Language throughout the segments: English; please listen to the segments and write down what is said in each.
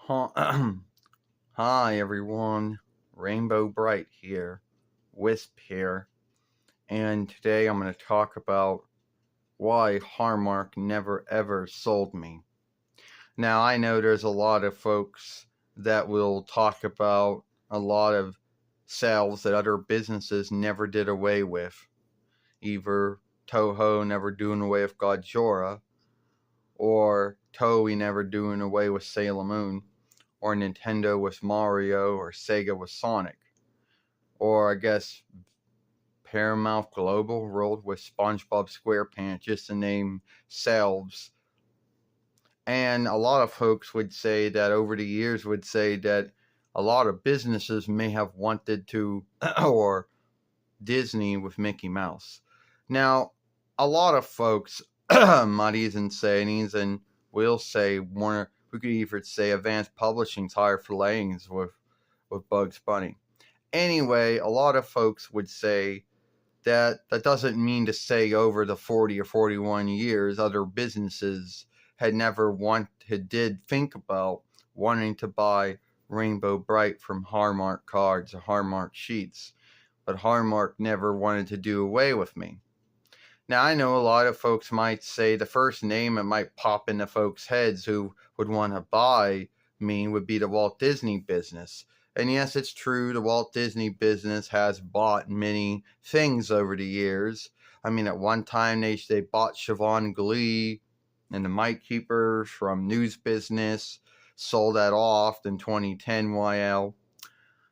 Hi everyone, Rainbow Brite here, Wisp here, and today I'm going to talk about why Hallmark never ever sold me. Now I know there's a lot of folks that will talk about a lot of sales that other businesses never did away with. Either Toho never doing away with Godzilla, or Toei never doing away with Sailor Moon, or Nintendo with Mario, or Sega with Sonic, or I guess Paramount Global rolled with SpongeBob SquarePants, just to name sales. And a lot of folks would say that over the years would say that a lot of businesses may have wanted to, or Disney with Mickey Mouse. Now, a lot of folks might even say, and will say, Warner, we could even say Advanced Publishing's higher fillings with Bugs Bunny. Anyway, a lot of folks would say that doesn't mean to say over the 40 or 41 years other businesses did think about wanting to buy Rainbow Brite from Hallmark cards or Hallmark sheets, but Hallmark never wanted to do away with me. Now, I know a lot of folks might say the first name that might pop into folks' heads who would want to buy me would be the Walt Disney business. And yes, it's true, the Walt Disney business has bought many things over the years. I mean, at one time they bought Siobhan Glee and the Mite Keepers from News Business, sold that off in 2010 YL.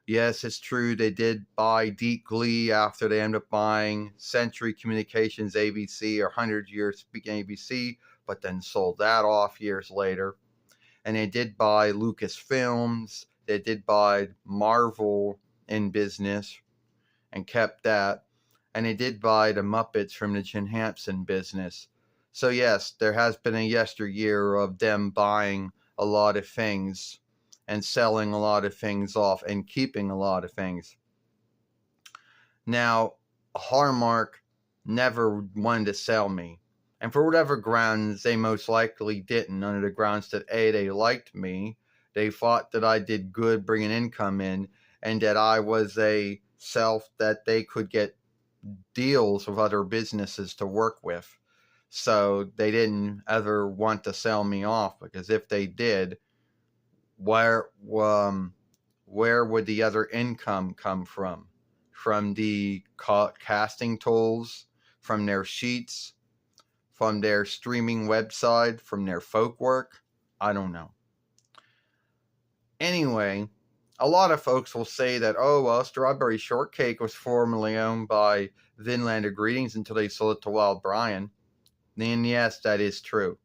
Yes, it's true. They did buy Deep Glee after they ended up buying Century Communications ABC or 100 Years Speaking ABC, but then sold that off years later. And they did buy Lucasfilms. They did buy Marvel in business and kept that. And they did buy the Muppets from the Jim Henson business. So yes, there has been a yesteryear of them buying a lot of things and selling a lot of things off and keeping a lot of things. Now, Hallmark never wanted to sell me. And for whatever grounds, they most likely didn't. Under the grounds that A, they liked me, they thought that I did good bringing income in, and that I was a self that they could get deals with other businesses to work with. So they didn't ever want to sell me off, because if they did, where would the other income come from? From the casting tools, from their sheets, from their streaming website, from their folk work? I don't know. Anyway, a lot of folks will say that, oh, well, Strawberry Shortcake was formerly owned by Vinlander Greetings until they sold it to Wild Brian. And yes, that is true.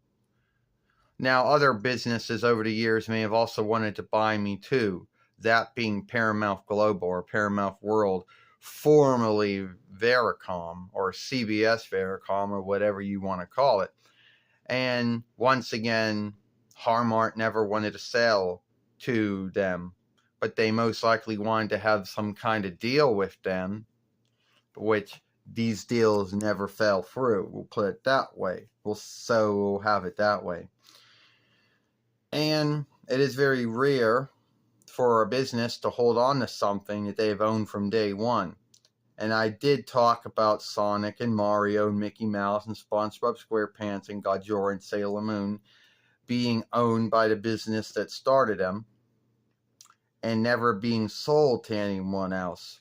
Now, other businesses over the years may have also wanted to buy me too, that being Paramount Global or Paramount World, formerly Vericom or CBS Vericom or whatever you want to call it. And once again, Hallmark never wanted to sell to them, but they most likely wanted to have some kind of deal with them, which these deals never fell through. We'll put it that way. We'll have it that way. And it is very rare for a business to hold on to something that they've owned from day one. And I did talk about Sonic and Mario and Mickey Mouse and SpongeBob SquarePants and Godzilla and Sailor Moon being owned by the business that started them and never being sold to anyone else.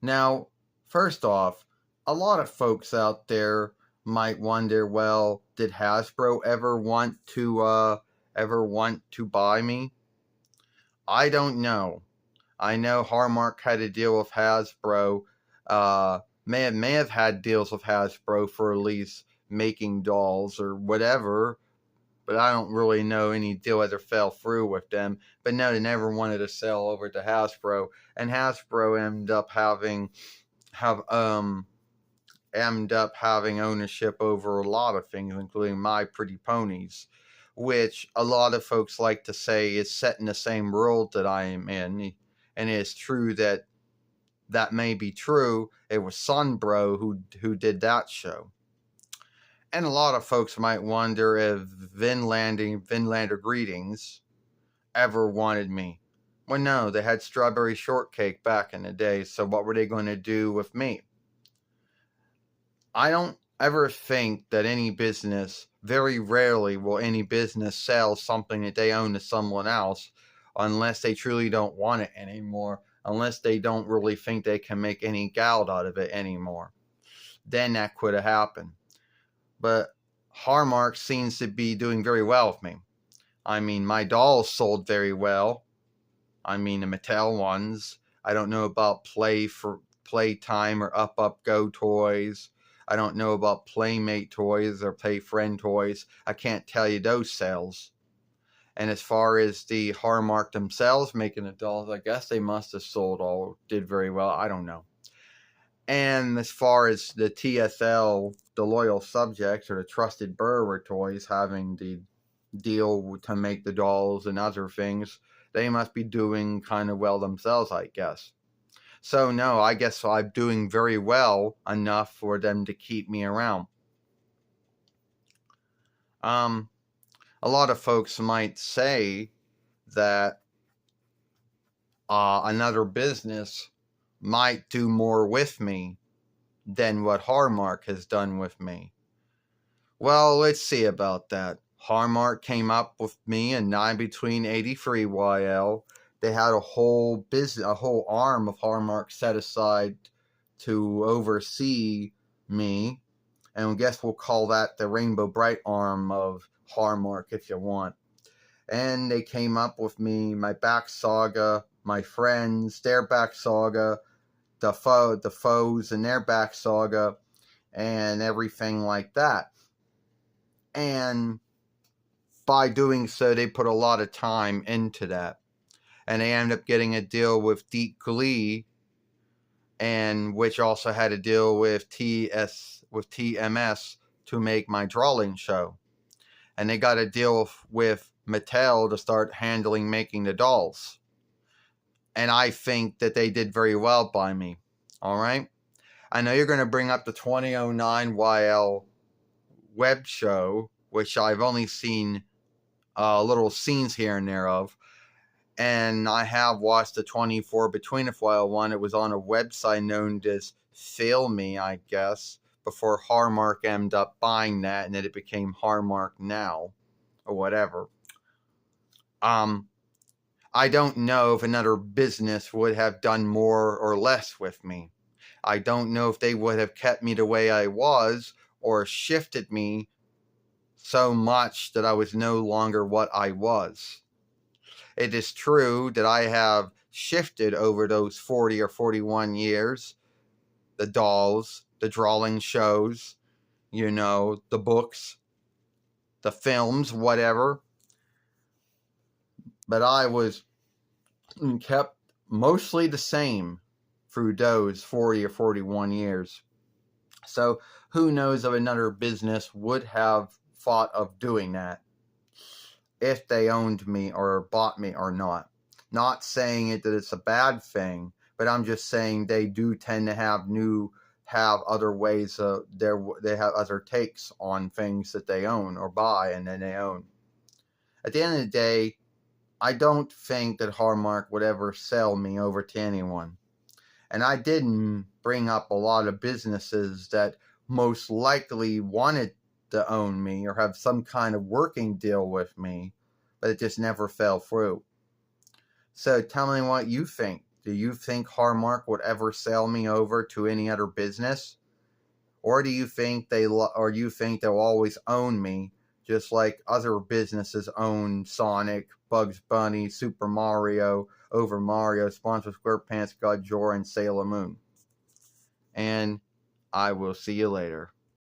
Now, first off, a lot of folks out there might wonder, well, did Hasbro ever want to buy me? I don't know. I know Hallmark had a deal with Hasbro. May have had deals with Hasbro for at least making dolls or whatever, but I don't really know any deal ever fell through with them. But no, they never wanted to sell over to Hasbro, and Hasbro ended up having ownership over a lot of things, including My Pretty Ponies, which a lot of folks like to say is set in the same world that I am in. And it is true that may be true. It was Sunbro who did that show. And a lot of folks might wonder if Vinlander Greetings ever wanted me. Well, no, they had strawberry shortcake back in the day, so what were they going to do with me? I don't ever think that any business, very rarely will any business sell something that they own to someone else unless they truly don't want it anymore, unless they don't really think they can make any gout out of it anymore. Then that could have happened. But Hallmark seems to be doing very well with me. I mean, my dolls sold very well. I mean, the Mattel ones. I don't know about Playtime or Up Go toys. I don't know about Playmate toys or Play Friend toys. I can't tell you those sales. And as far as the Hallmark themselves making the dolls, I guess they must have did very well. I don't know. And as far as the TSL, the Loyal Subjects or the Trusted Borrower toys having the deal to make the dolls and other things, they must be doing kind of well themselves, I guess. So no, I guess I'm doing very well enough for them to keep me around. A lot of folks might say that another business might do more with me than what Hallmark has done with me. Well, let's see about that. Hallmark came up with me in 9 between 83 YL. They had a whole arm of Hallmark set aside to oversee me. And I guess we'll call that the Rainbow Brite arm of Hallmark if you want. And they came up with me, my back saga, my friends, their back saga, the foes and their back saga, and everything like that. And by doing so, they put a lot of time into that. And they ended up getting a deal with Deep Glee, and which also had a deal with TMS to make my drawing show. And they got a deal with Mattel to start handling making the dolls. And I think that they did very well by me. All right? I know you're going to bring up the 2009 YL web show, which I've only seen little scenes here and there of. And I have watched the 24 Between If YL one. It was on a website known as Fail Me, I guess, before Hallmark ended up buying that, and then it became Hallmark Now, or whatever. I don't know if another business would have done more or less with me. I don't know if they would have kept me the way I was or shifted me so much that I was no longer what I was. It is true that I have shifted over those 40 or 41 years. The dolls, the drawing shows, the books, the films, whatever. But I was kept mostly the same through those 40 or 41 years. So who knows if another business would have thought of doing that if they owned me or bought me or not. Not saying that it's a bad thing, but I'm just saying they do tend to have other ways they have other takes on things that they own or buy and then they own. At the end of the day, I don't think that Hallmark would ever sell me over to anyone. And I didn't bring up a lot of businesses that most likely wanted to own me or have some kind of working deal with me, but it just never fell through. So tell me what you think. Do you think Hallmark would ever sell me over to any other business? Or do you think they'll always own me, just like other businesses own Sonic, Bugs Bunny, Super Mario, Over Mario, SpongeBob SquarePants, Godzilla, and Sailor Moon? And I will see you later.